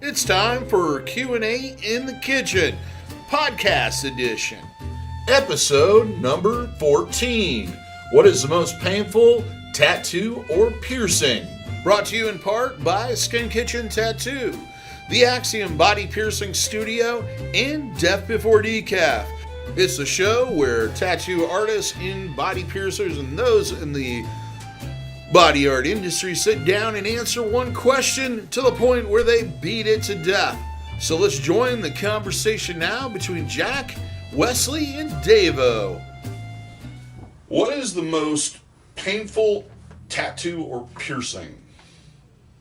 It's time for Q&A in the Kitchen, podcast edition. Episode number 14. What is the most painful tattoo or piercing? Brought to you in part by Skin Kitchen Tattoo, the Axiom Body Piercing Studio, and Death Before Decaf. It's a show where tattoo artists and body piercers and those in the body art industry sit down and answer one question to the point where they beat it to death. So let's join the conversation now between Jack, Wesley, and DaVo. What is the most painful tattoo or piercing?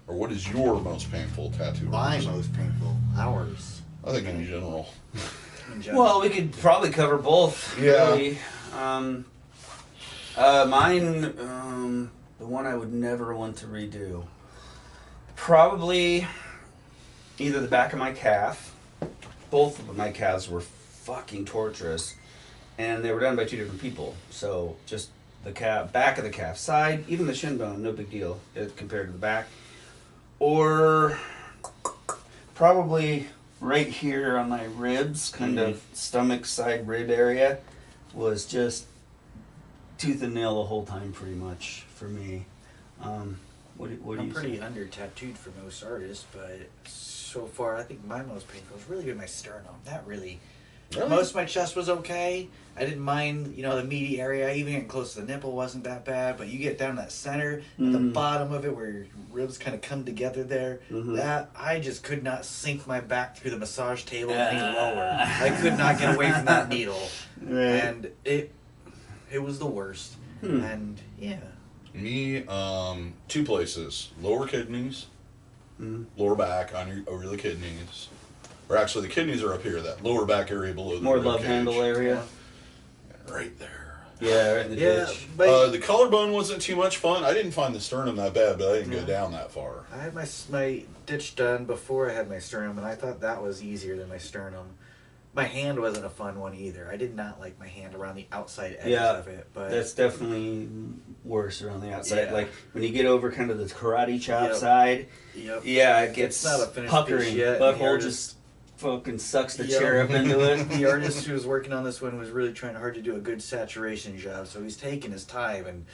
Or what is your most painful tattoo or My piercing? most painful. Ours. I think in general. Well, we could probably cover both. Yeah. Really. Mine, the one I would never want to redo. Probably either the back of my calf. Both of my calves were fucking torturous. And they were done by two different people. So just the calf, back of the calf, side, even the shin bone, no big deal compared to the back. Or probably right here on my ribs, kind of stomach side rib area, was just tooth and nail the whole time pretty much for me. What do I'm you pretty say? under tattooed for most artists, but so far I think my most painful has really been my sternum. That really. Most of my chest was okay. I didn't mind, the meaty area. Even getting close to the nipple wasn't that bad. But you get down that center, at the bottom of it where your ribs kind of come together there, that I just could not sink my back through the massage table any lower. I could not get away from that needle. Right. And it was the worst. And yeah. Me, two places. Lower kidneys, lower back, over the kidneys. Or actually, the kidneys are up here, that lower back area below the More rib love cage. handle area. Right there. Yeah, right in the ditch. But The collarbone wasn't too much fun. I didn't find the sternum that bad, but I didn't go down that far. I had my ditch done before I had my sternum, and I thought that was easier than my sternum. My hand wasn't a fun one either. I did not like my hand around the outside edge of it. But that's definitely worse around the outside. Yeah. Like when you get over kind of the karate chop side, yeah, it gets It's not a finished puckering. piece yet. Butthole just fucking sucks the chair up into it. The artist who was working on this one was really trying hard to do a good saturation job, so he's taking his time. And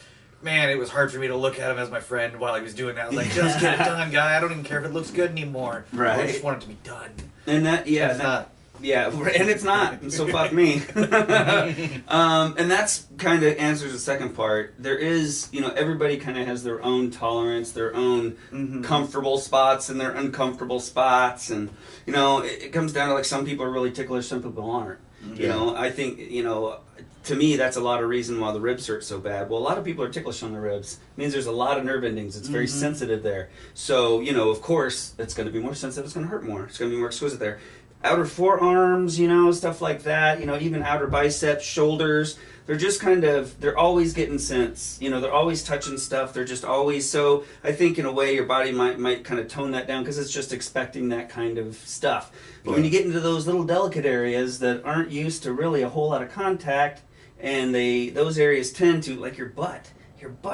man, it was hard for me to look at him as my friend while he was doing that. I was like, just get it done, guy. I don't even care if it looks good anymore. Right. I just want it to be done. And that, yeah, It's not. Yeah, and it's not. So fuck me. And that's kind of answers the second part. There is, everybody kind of has their own tolerance, their own comfortable spots and their uncomfortable spots. And, it comes down to like some people are really ticklish, some people aren't. I think, to me, that's a lot of reason why the ribs hurt so bad. Well, a lot of people are ticklish on the ribs. It means there's a lot of nerve endings. It's very sensitive there. So, of course, it's going to be more sensitive. It's going to hurt more. It's going to be more exquisite there. Outer forearms, stuff like that, even outer biceps, shoulders, they're just they're always getting sense, they're always touching stuff, they're just always, so I think in a way your body might kind of tone that down because it's just expecting that kind of stuff. But when you get into those little delicate areas that aren't used to really a whole lot of contact, and those areas tend to, like your butt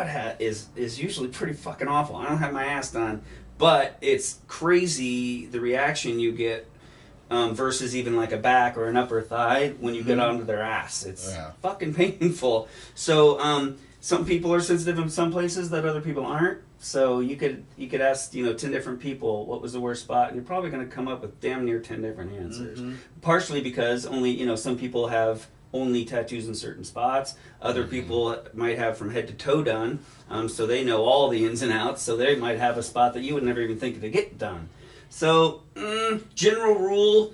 hat is usually pretty fucking awful. I don't have my ass done, but it's crazy the reaction you get versus even like a back or an upper thigh when you get onto their ass. It's fucking painful. So some people are sensitive in some places that other people aren't. So you could ask 10 different people what was the worst spot, and you're probably going to come up with damn near 10 different answers. Partially because only some people have only tattoos in certain spots. Other people might have from head to toe done, so they know all the ins and outs. So they might have a spot that you would never even think to get done. So, general rule,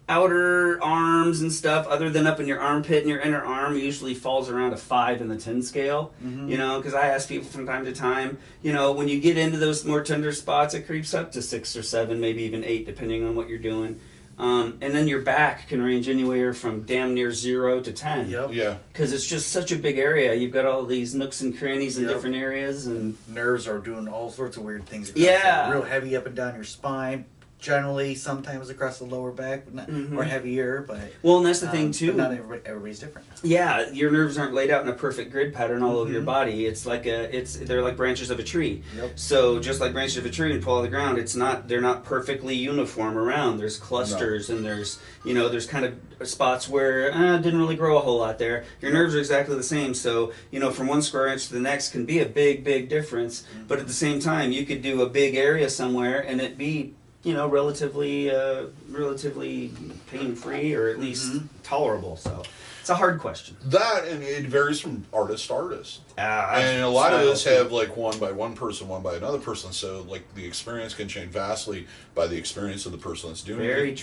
outer arms and stuff, other than up in your armpit and your inner arm, usually falls around a 5 in the 10 scale. Because I ask people from time to time, when you get into those more tender spots, it creeps up to 6 or 7, maybe even 8, depending on what you're doing. And then your back can range anywhere from damn near 0 to 10. Yep. Yeah. Because it's just such a big area. You've got all these nooks and crannies in different areas. And nerves are doing all sorts of weird things. Yeah. Real heavy up and down your spine. generally sometimes across the lower back, but not, or heavier, but well, and that's the thing too. But not everybody's different. Yeah, your nerves aren't laid out in a perfect grid pattern all over your body. It's like they're like branches of a tree. Yep. So just like branches of a tree and fall on the ground, they're not perfectly uniform around. There's clusters and there's kind of spots where didn't really grow a whole lot there. Your nerves are exactly the same. So from one square inch to the next can be a big difference. But at the same time, you could do a big area somewhere and it be relatively pain-free or at least tolerable. So it's a hard question. That, and it varies from artist to artist. And a lot of us have like one by one person, one by another person. So like the experience can change vastly by the experience of the person that's doing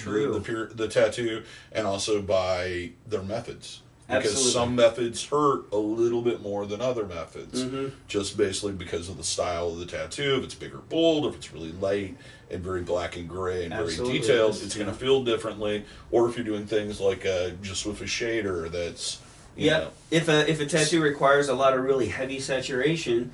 the tattoo, and also by their methods. Because Absolutely. some methods hurt a little bit more than other methods, just basically because of the style of the tattoo. If it's big or bold, if it's really light and very black and gray and very detailed, it's going to feel differently. Or if you're doing things like just with a shader, that's If a tattoo requires a lot of really heavy saturation,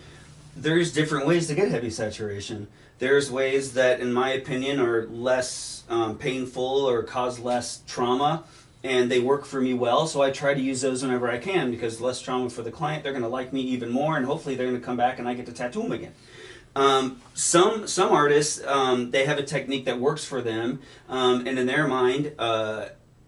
there's different ways to get heavy saturation. There's ways that, in my opinion, are less painful or cause less trauma. And they work for me well, so I try to use those whenever I can, because less trauma for the client, they're going to like me even more, and hopefully they're going to come back and I get to tattoo them again. Some artists, they have a technique that works for them, and in their mind,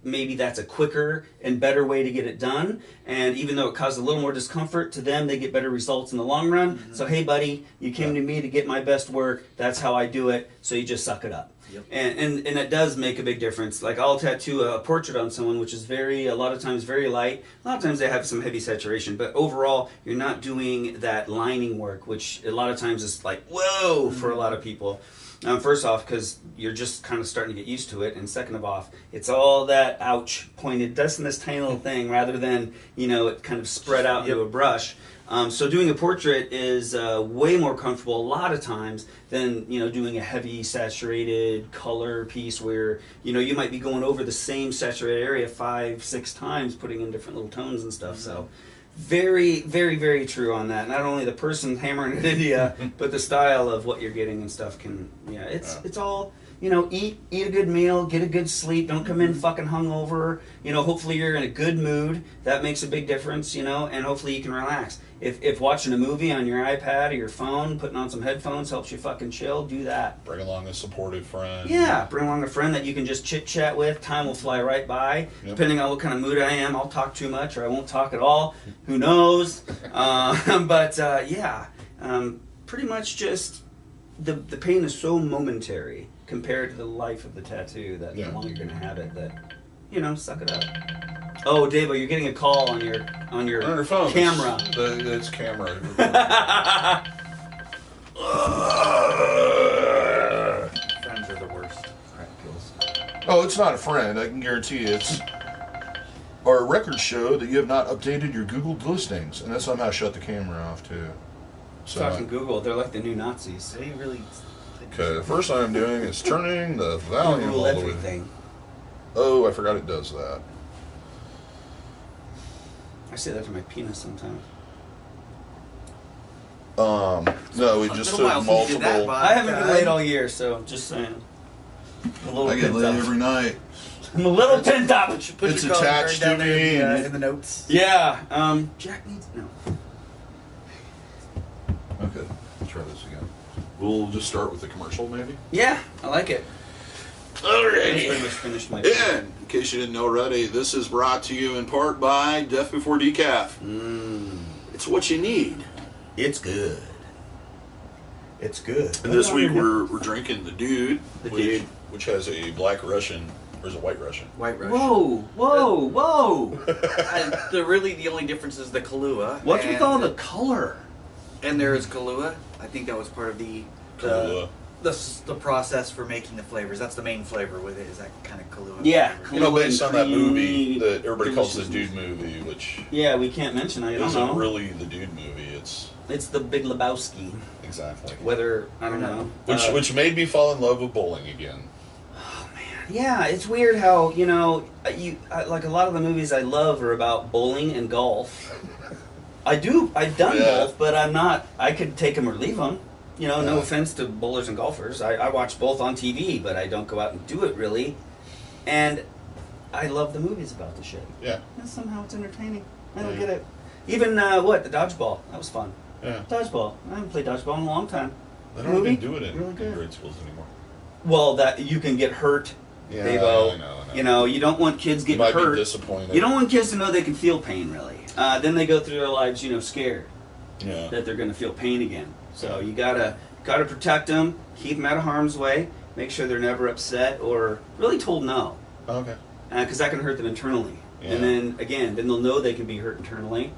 maybe that's a quicker and better way to get it done. And even though it caused a little more discomfort to them, they get better results in the long run. So, hey, buddy, you came to me to get my best work. That's how I do it. So you just suck it up. Yep. And it does make a big difference. Like I'll tattoo a portrait on someone, which is a lot of times very light. A lot of times they have some heavy saturation, but overall you're not doing that lining work, which a lot of times is like, whoa, for a lot of people. First off, because you're just kind of starting to get used to it, and second of all, it's all that ouch pointed just in this tiny little thing rather than it kind of spread out into a brush. So doing a portrait is way more comfortable a lot of times than doing a heavy saturated color piece where you might be going over the same saturated area 5-6 times, putting in different little tones and stuff. So very, very, very true on that. Not only the person hammering it into you, but the style of what you're getting and stuff it's all. Eat a good meal, get a good sleep, don't come in fucking hungover. Hopefully you're in a good mood. That makes a big difference, and hopefully you can relax. If watching a movie on your iPad or your phone, putting on some headphones helps you fucking chill, do that. Bring along a supportive friend. Yeah, bring along a friend that you can just chit-chat with. Time will fly right by. Yep. Depending on what kind of mood I am, I'll talk too much or I won't talk at all. Who knows? Pretty much just the pain is so momentary compared to the life of the tattoo that the longer you're going to have it, that, suck it up. Oh, DaVo, you're getting a call on your phone. Camera. It's camera. Friends are the worst. Crack pills. Oh, it's not a friend. I can guarantee you. It's our records show that you have not updated your Google listings, and that somehow shut the camera off too. So, Talking Google, they're like the new Nazis. They really. okay, the first thing I'm doing is turning the volume Google all the way. everything. Oh, I forgot it does that. I say that to my penis sometimes. No, we just took while since you did that, multiple. Bob. I haven't been laid all year, so just saying. I'm a little I get pent laid up. every night. I'm a little pent up. Put It's your color attached down to there me and- in the notes. Yeah. Jack needs no. Okay, let's try this again. We'll just start with the commercial, maybe. Yeah, I like it. That's pretty Alrighty. much finished my. And in case you didn't know already, this is brought to you in part by Death Before Decaf. It's what you need. It's good. It's good. And this week we're drinking the Dude, The Dude. which has a black Russian, or is it white Russian? White Rush. Whoa! The only difference is the Kahlua. What's and, with all the color? And there is Kahlua. I think that was part of the process for making the flavors. That's the main flavor with it, is that kind of Kahlua. Yeah, flavor. You know, based on that Cream, movie that everybody calls the deliciousness. Dude movie, which Yeah, we can't mention. I don't isn't know. really the Dude movie. It's the Big Lebowski. Exactly. Whether I don't know. Which made me fall in love with bowling again. Yeah, it's weird how like a lot of the movies I love are about bowling and golf. I've done both, but I'm not. I could take them or leave them. You know, no offense to bowlers and golfers. I watch both on TV, but I don't go out and do it really. And I love the movies about the shit. Yeah. And somehow it's entertaining. I don't get it. Even, the dodgeball. That was fun. Yeah. Dodgeball. I haven't played dodgeball in a long time. They don't Movie? even do it in, Really good. in grade schools anymore. Well, that you can get hurt. Yeah, DaVo. I know. You know, you don't want kids getting You might hurt. be disappointed. You don't want kids to know they can feel pain, really. Then they go through their lives, scared Yeah. that they're going to feel pain again. So you gotta protect them, keep them out of harm's way, make sure they're never upset or really told no, Okay. because that can hurt them internally. Yeah. And then again, then they'll know they can be hurt internally.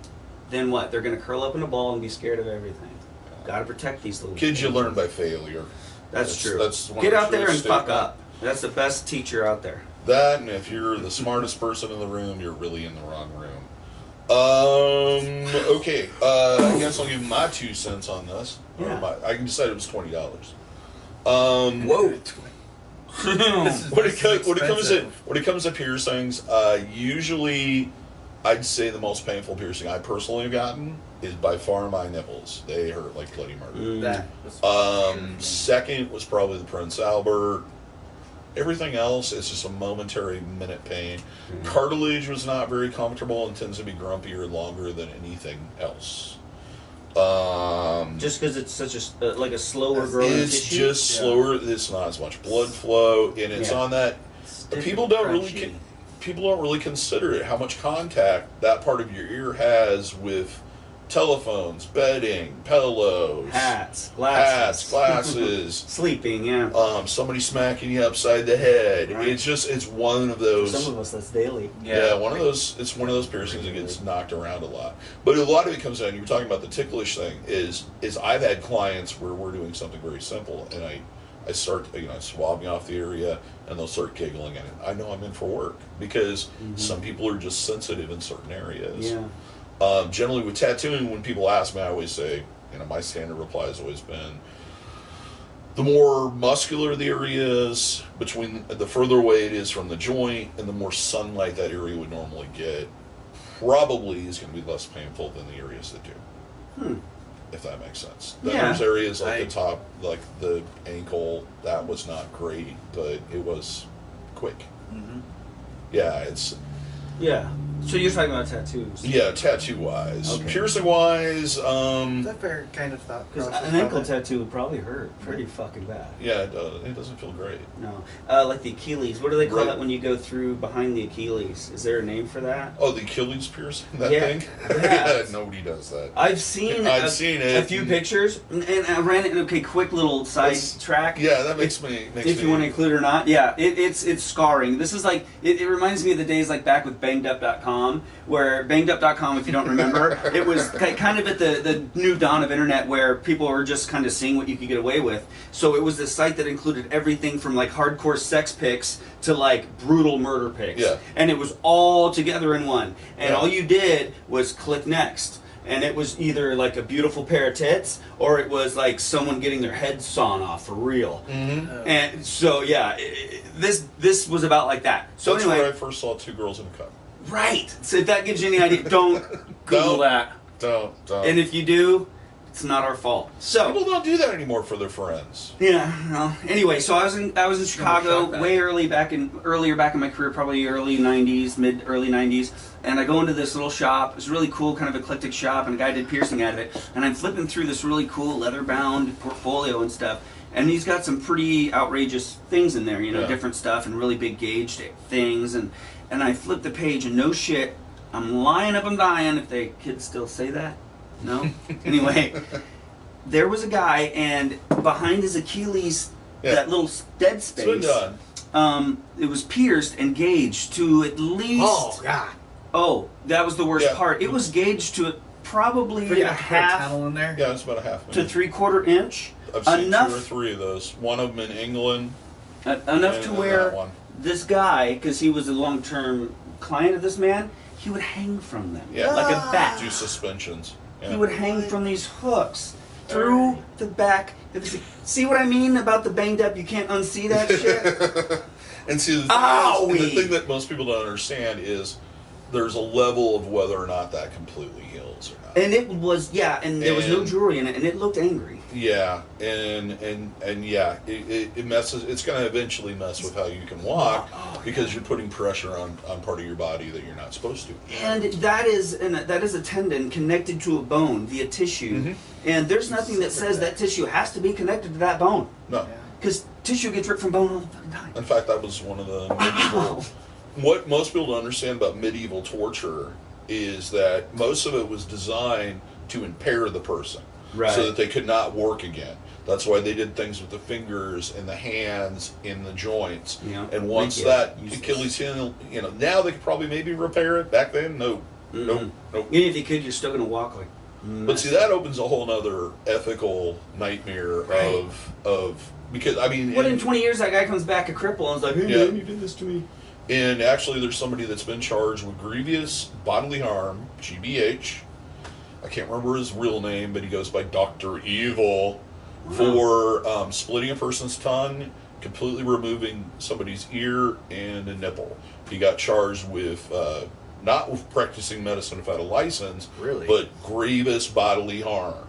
Then what? They're going to curl up in a ball and be scared of everything. Got to protect these little Kids, you things. learn by failure. That's true. That's one Get of the out there and truest fuck statements. up. That's the best teacher out there. That, and if you're the smartest person in the room, you're really in the wrong room. Okay. I guess I'll give my 2 cents on this. Yeah. I can decide it was $20. Whoa. When it comes to piercings, usually I'd say the most painful piercing I personally have gotten is by far my nipples. They hurt like bloody murder. That was Second was probably the Prince Albert. Everything else is just a momentary minute pain. Cartilage was not very comfortable and tends to be grumpier longer than anything else. Just because it's such a slower growing It's tissue? just slower. It's not as much blood flow, and it's on that. stiff People and don't crunchy. really consider it how much contact that part of your ear has with telephones, bedding, pillows, Hats, glasses. sleeping, Sleeping, somebody smacking you upside the head. Right. It's one of For those. some of us, that's daily. Yeah, one of those. It's one of those piercings that gets knocked around a lot. But a lot of it comes down. You were talking about the ticklish thing. Is I've had clients where we're doing something very simple, and I start swabbing off the area, and they'll start giggling, and I know I'm in for work because some people are just sensitive in certain areas. Yeah. Generally, with tattooing, when people ask me, I always say, my standard reply has always been, the more muscular the area is, the further away it is from the joint, and the more sunlight that area would normally get, probably is going to be less painful than the areas that do. If that makes sense. Then Yeah. there's areas like the top, like the ankle, that was not great, but it was quick. Yeah, it's... Yeah. So you're talking about tattoos. Yeah, tattoo-wise. Okay. Piercing-wise, Is that fair kind of thought? Because process an ankle about it? tattoo would probably hurt pretty fucking bad. yeah, it doesn't feel great. No. Like the Achilles. What do they call Right. that when you go through behind the Achilles? Is there a name for that? Oh, the Achilles piercing? That Yeah. thing? Yeah. Nobody does that. I've seen it. a few pictures, and I ran it. Okay, quick little side track. Yeah, that makes me... If you want to include it or not, yeah, it's scarring. This is like it reminds me of the days like back with BangedUp.com, where BangedUp.com, if you don't remember, it was kind of at the new dawn of internet where people were just kind of seeing what you could get away with. So it was this site that included everything from like hardcore sex pics to like brutal murder pics, Yeah. and it was all together in one. And Yeah. all you did was click next. And it was either like a beautiful pair of tits, or it was like someone getting their head sawn off for real. And so yeah, this was about like that. So That's anyway, where I first saw 2 girls in a cup. right. So if that gives you any idea, don't Google that. Don't. And if you do, it's not our fault. So People don't do that anymore for their friends. yeah. Well, anyway, so I was in Chicago shock way earlier back in my career, probably early early 90s, and I go into this little shop. It was a really cool, kind of eclectic shop, and a guy did piercing out of it. And I'm flipping through this really cool leather-bound portfolio and stuff, and he's got some pretty outrageous things in there, Yeah. different stuff and really big gauged things. And I flip the page, and no shit, I'm lying up and dying. If they kids still say that, no. Anyway. There was a guy, and behind his Achilles, Yeah. that little dead It's been space, done. it was pierced and gauged to at least. Oh God! Oh, that was the worst Yeah. part. It was gauged to probably Put a a half tunnel in there. Yeah, it's about a half to minute. 3/4 inch. I've seen enough, 2 or 3 of those. One of them in England. enough and to that where one. this guy, because he was a long-term client of this man, he would hang from them Yeah. like a bat. Do suspensions. Yeah. He would hang from these hooks through the back. See what I mean about the banged up? You can't unsee that shit. And see, the thing that most people don't understand is there's a level of whether or not that completely heals or not. And it was, and there was no jewelry in it, and it looked angry. Yeah, and yeah, it messes. It's going to eventually mess with how you can walk because you're putting pressure on part of your body that you're not supposed to. And that is a tendon connected to a bone via tissue, and there's nothing that says that tissue has to be connected to that bone. No, because tissue gets ripped from bone all the fucking time. In fact, that was one of the medieval. What most people don't understand about medieval torture is that most of it was designed to impair the person, so that they could not work again. That's why they did things with the fingers and the hands in the joints. Yeah. And once that Achilles heel, now they could probably maybe repair it. Back then, no. Nope. Even if you could, you're still going to walk like. But see, that opens a whole other ethical nightmare of because I mean. What in 20 years that guy comes back a cripple and is like, hey man, you did this to me. And actually, there's somebody that's been charged with grievous bodily harm, GBH. I can't remember his real name, but he goes by Dr. Evil, for splitting a person's tongue, completely removing somebody's ear and a nipple. He got charged with not with practicing medicine without a license, but grievous bodily harm.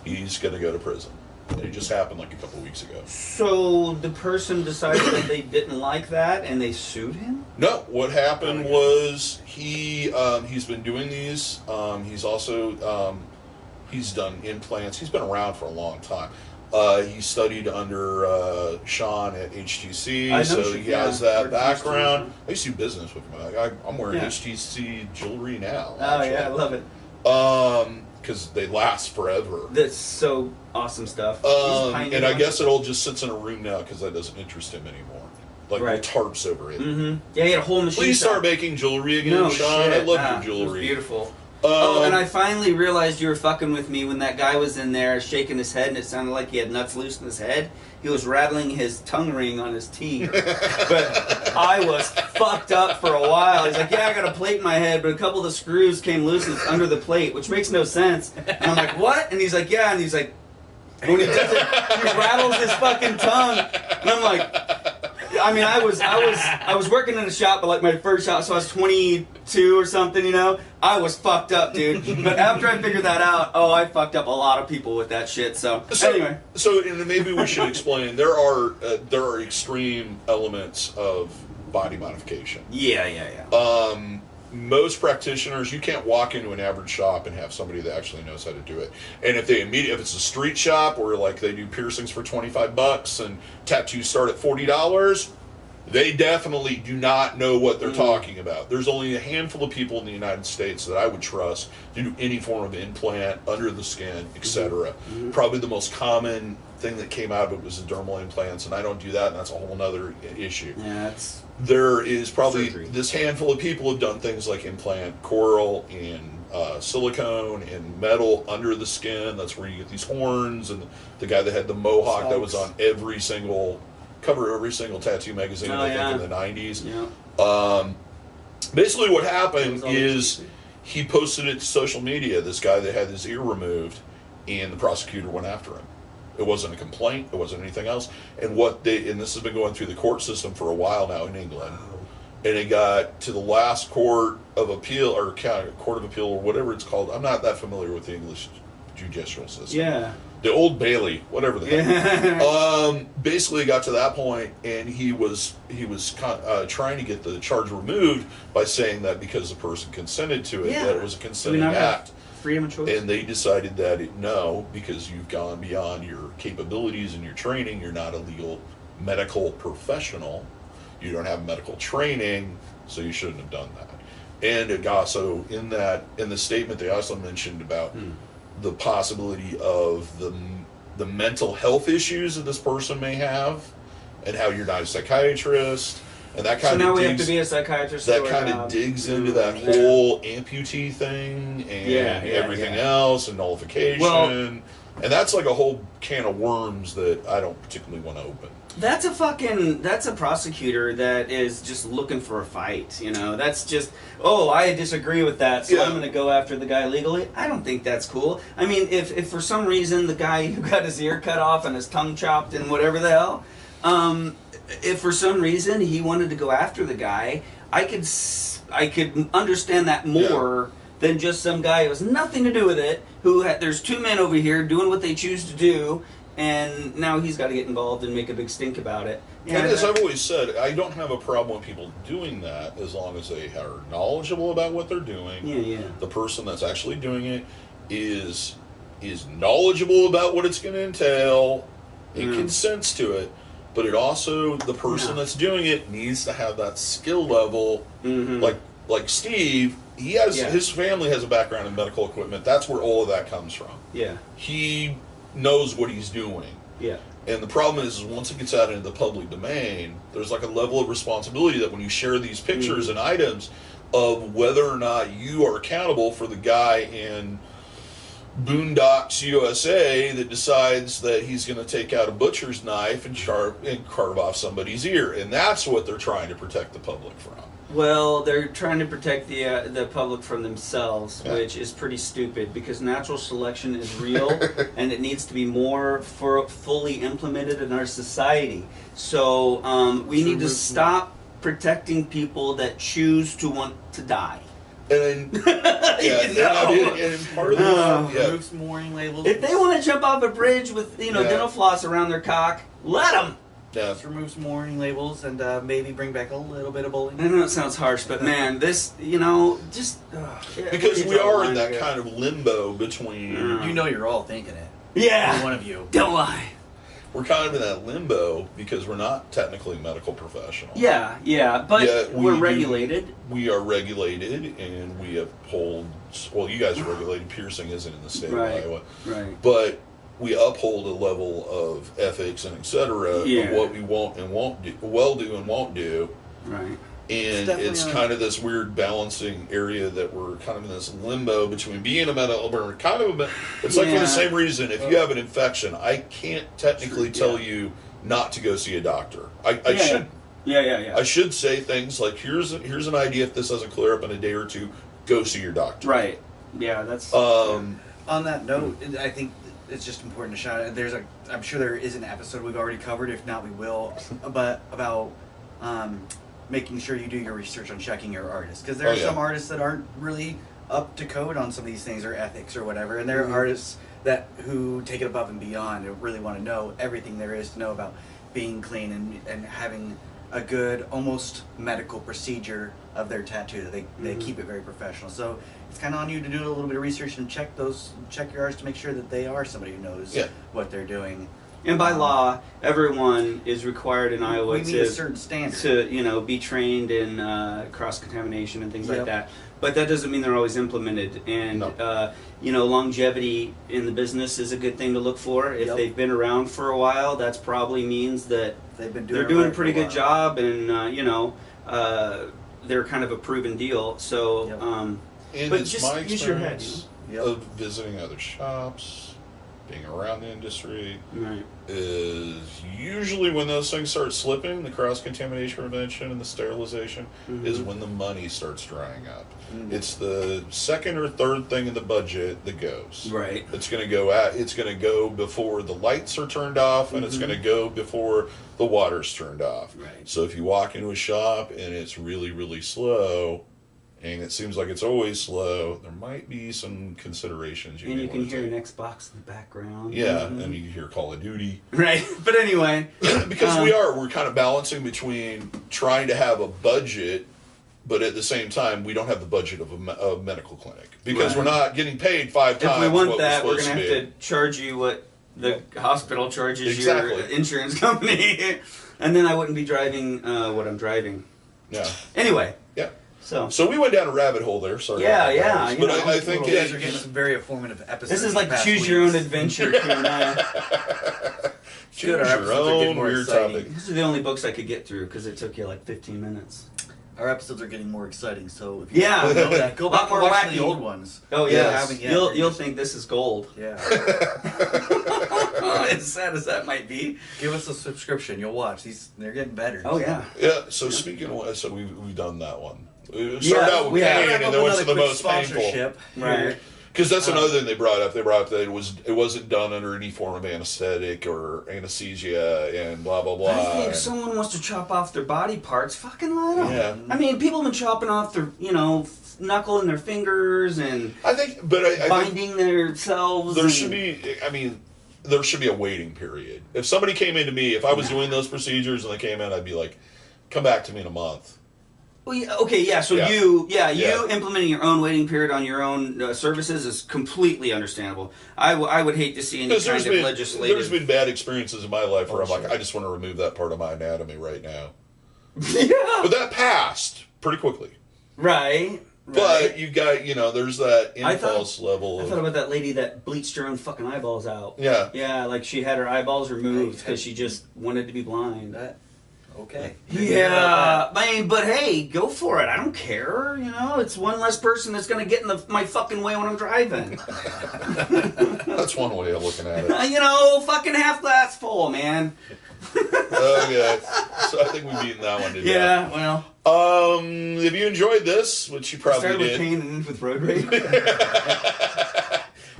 He's going to go to prison. It just happened like a couple of weeks ago. So the person decided that they didn't like that and they sued him? No, what happened was he's been doing these. He's also he's done implants. He's been around for a long time. He studied under Sean at HTC, so he has that background. I used to do business with him. I'm wearing HTC jewelry now. Oh yeah, I love it. Because they last forever. That's so awesome stuff. And I guess it all just sits in a room now because that doesn't interest him anymore. Like with tarps over it. Yeah, he had a whole machine. Please start making jewelry again, Sean. Shit. I love your jewelry. It was beautiful. And I finally realized you were fucking with me when that guy was in there shaking his head and it sounded like he had nuts loose in his head. He was rattling his tongue ring on his teeth. But I was fucked up for a while. He's like, yeah, I got a plate in my head, but a couple of the screws came loose and it's under the plate, which makes no sense. And I'm like, what? And he's like, yeah. And he's like, when he does it, he rattles his fucking tongue. And I'm like, I mean, I was working in a shop, but like my first shop, so I was 22 or something, I was fucked up, dude. But after I figured that out, I fucked up a lot of people with that shit. So anyway, and maybe we should explain there are extreme elements of body modification. Yeah. Most practitioners, you can't walk into an average shop and have somebody that actually knows how to do it. And if it's a street shop where like they do piercings for $25 and tattoos start at $40, they definitely do not know what they're talking about. There's only a handful of people in the United States that I would trust to do any form of implant, under the skin, etc. Probably the most common thing that came out of it was the dermal implants, and I don't do that, and that's a whole other issue. Yeah, there is probably surgery. This handful of people have done things like implant coral and silicone and metal under the skin. That's where you get these horns, and the guy that had the mohawk that was on every single tattoo magazine I think in the 90s. Yeah. Basically what happened is he posted it to social media, this guy that had his ear removed, and the prosecutor went after him. It wasn't a complaint, it wasn't anything else. And this has been going through the court system for a while now in England. And it got to the last court of appeal, or court of appeal, or whatever it's called. I'm not that familiar with the English judicial system. Yeah. The Old Bailey, whatever the heck. Basically got to that point, and he was trying to get the charge removed by saying that because the person consented to it, that it was a consenting act. Freedom of choice. And they decided that no, because you've gone beyond your capabilities and your training, you're not a legal medical professional, you don't have medical training, so you shouldn't have done that. And it also in the statement they also mentioned about the possibility of the mental health issues that this person may have, and how you're not a psychiatrist. And that kind we have to be a psychiatrist. That kind of digs into that whole amputee thing and everything else, and nullification. And that's like a whole can of worms that I don't particularly want to open. That's a prosecutor that is just looking for a fight, That's just, I disagree with that, so I'm going to go after the guy legally. I don't think that's cool. I mean, if for some reason the guy who got his ear cut off and his tongue chopped and whatever the hell, if for some reason he wanted to go after the guy, I could understand that more than just some guy who has nothing to do with it. There's two men over here doing what they choose to do, and now he's got to get involved and make a big stink about it. And as I've always said, I don't have a problem with people doing that as long as they are knowledgeable about what they're doing. Yeah. The person that's actually doing it is knowledgeable about what it's going to entail. It consents to it, but it also, the person that's doing it needs to have that skill level. Like Steve, he has his family has a background in medical equipment. That's where all of that comes from. Yeah. He knows what he's doing. Yeah. And the problem is once it gets out into the public domain, there's like a level of responsibility that when you share these pictures and items of whether or not you are accountable for the guy in Boondocks, USA that decides that he's going to take out a butcher's knife and carve off somebody's ear. And that's what they're trying to protect the public from. Well, they're trying to protect the public from themselves, which is pretty stupid because natural selection is real and it needs to be more fully implemented in our society. So we need to stop protecting people that choose to want to die. And and part of remove some warning labels. If they want to jump off a bridge with dental floss around their cock, let them. Yeah. Just remove some warning labels and maybe bring back a little bit of bullying. I know it sounds harsh, but man, this, just... because we are in that kind of limbo between... You know you're all thinking it. Yeah. Every one of you. Don't lie. We're kind of in that limbo because we're not technically medical professionals. Yeah, but we're regulated. We are regulated and we uphold... Well, you guys are regulated. Piercing isn't in the state of Iowa. Right. But... we uphold a level of ethics and etc. of what we won't and won't do, and won't do. Right. And it's kind of this weird balancing area that we're kind of in this limbo between being a medical, or kind of it's like for the same reason. If you have an infection, I can't technically tell you not to go see a doctor. I should. Yeah. I should say things like, here's an idea. If this doesn't clear up in a day or two, go see your doctor. Right. Yeah. That's. On that note, I think it's just important to shout out. I'm sure there is an episode we've already covered. If not, we will. But about making sure you do your research on checking your artists, because there are some artists that aren't really up to code on some of these things or ethics or whatever, and there are artists who take it above and beyond and really want to know everything there is to know about being clean and having a good, almost medical procedure of their tattoo. They keep it very professional. So it's kind of on you to do a little bit of research and check your artists to make sure that they are somebody who knows what they're doing. And by law, everyone is required in Iowa we meet a certain standard to be trained in cross-contamination and things like that. But that doesn't mean they're always implemented. And longevity in the business is a good thing to look for. If they've been around for a while, that's probably means that they're doing a pretty good job, and they're kind of a proven deal. So, and but it's just my use your head. of visiting other shops, being around the industry, is usually when those things start slipping, the cross-contamination prevention and the sterilization, is when the money starts drying up. It's the second or third thing in the budget that goes. Right. It's going to go before the lights are turned off, and it's going to go before the water's turned off. Right. So if you walk into a shop and it's really, really slow, and it seems like it's always slow, there might be some considerations you can hear an Xbox in the background. Yeah, and you hear Call of Duty. Right, but anyway. Because we're kind of balancing between trying to have a budget, but at the same time, we don't have the budget of a medical clinic. Because we're not getting paid 5 times if we want what that, we're going to have to charge you what the hospital charges your insurance company. And then I wouldn't be driving what I'm driving. Yeah. Anyway. Yeah. So we went down a rabbit hole there. Sorry. Yeah. But I think you guys are getting some very informative episodes. This is like choose your own adventure. Choose your own weird topic. These are the only books I could get through because it took you like 15 minutes. Our episodes are getting more exciting, so if you don't know that, go back and watch the old ones. Oh yeah, you'll think this is gold. Yeah. As sad as that might be, give us a subscription. You'll watch they're getting better. Oh yeah. Yeah. So speaking of, so we've done that one. We started out with pain, and then went to the most painful. Right. Because that's another thing they brought up. They brought up that it wasn't done under any form of anesthetic or anesthesia and blah blah blah. I think if someone wants to chop off their body parts, fucking let them. Yeah. I mean, people have been chopping off their, knuckle in their fingers and I think binding themselves. There should be. I mean, there should be a waiting period. If somebody came into me, if I was doing those procedures and they came in, I'd be like, "Come back to me in a month." Well, yeah, okay, yeah. So you implementing your own waiting period on your own services is completely understandable. I would hate to see any kind of legislative. There's been bad experiences in my life where I'm like, I just want to remove that part of my anatomy right now. Yeah. But that passed pretty quickly. Right. But you got, there's that impulse level. I thought about that lady that bleached her own fucking eyeballs out. Yeah. Yeah, like she had her eyeballs removed because she just wanted to be blind. Okay. Yeah, but hey, go for it. I don't care. It's one less person that's going to get in my fucking way when I'm driving. That's one way of looking at it. Fucking half glass full, man. Okay. So I think we've beaten that one to death. Yeah, well. If you enjoyed this, which you probably started did. With pain and ended with road rage.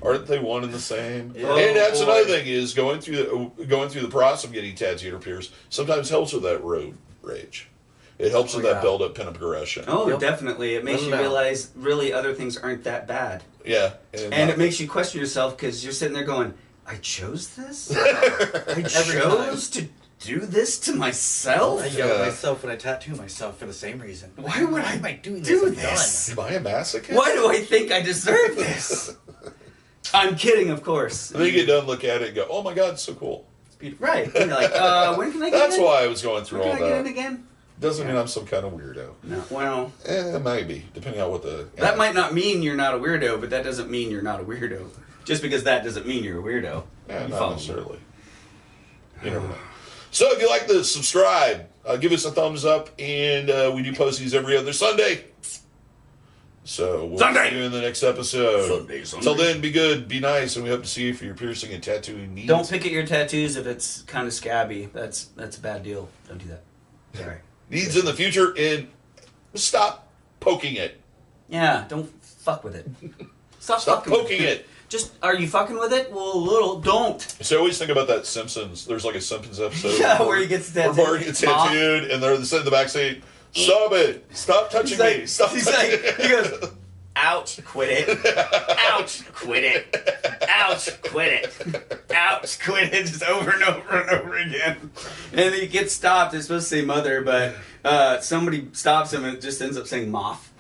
Aren't they one and the same? Yeah. And that's another thing is going through the process of getting tattooed or pierced sometimes helps with that road rage. It helps with that build up pin up aggression. Oh, definitely. It makes you realize really other things aren't that bad. Yeah. And it makes you question yourself because you're sitting there going, I chose this? I chose to do this to myself? I yell at myself when I tattoo myself for the same reason. Why would am I doing do this? Am I a masochist? Why do I think I deserve this? I'm kidding, of course. And then you get done, look at it, and go, "Oh my God, it's so cool." It's beautiful. Right. And you're like, when can I get That's in? why I was going through When all can I that. get in again? Doesn't mean I'm some kind of weirdo. No. Well, maybe, depending on what the... that might not mean you're not a weirdo, but that doesn't mean you're not a weirdo. Just because that doesn't mean you're a weirdo. Yeah, You not follow necessarily. You never know. So if you like this, subscribe. Give us a thumbs up, and we do post these every other Sunday. So we'll see you in the next episode. Sunday. Until then, be good, be nice, and we hope to see you for your piercing and tattooing needs. Don't pick at your tattoos if it's kind of scabby. That's a bad deal. Don't do that. Sorry. Needs in the future, and stop poking it. Yeah, don't fuck with it. Stop fucking poking it. Just, are you fucking with it? Well, don't. So I always think about that Simpsons. There's like a Simpsons episode. Yeah, where he gets tattooed. Where Bart gets tattooed, and they're sitting in the back saying, "Stop it! Stop touching me! Stop touching me!" He goes, ouch, quit it. Ouch, quit it. Ouch, quit it. Ouch, quit it. Just over and over and over again. And he gets stopped. It's supposed to say mother, but somebody stops him and it just ends up saying moth.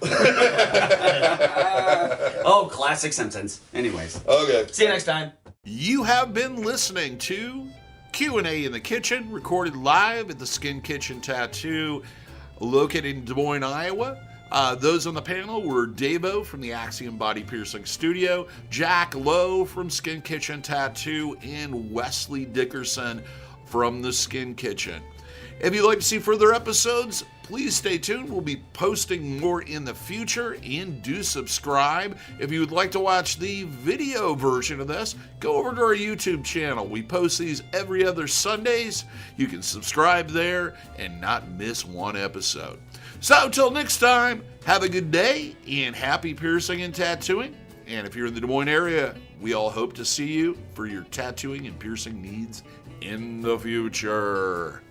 Oh, classic Simpsons. Anyways. Okay. See you next time. You have been listening to Q&A in the Kitchen, recorded live at the Skin Kitchen Tattoo, located in Des Moines, Iowa. Those on the panel were DaVo from the Axiom Body Piercing Studio, Jack Lowe from Skin Kitchen Tattoo, and Westley Dickerson from the Skin Kitchen. If you'd like to see further episodes, please stay tuned. We'll be posting more in the future, and do subscribe. If you would like to watch the video version of this, go over to our YouTube channel. We post these every other Sundays. You can subscribe there and not miss one episode. So until next time, have a good day and happy piercing and tattooing. And if you're in the Des Moines area, we all hope to see you for your tattooing and piercing needs in the future.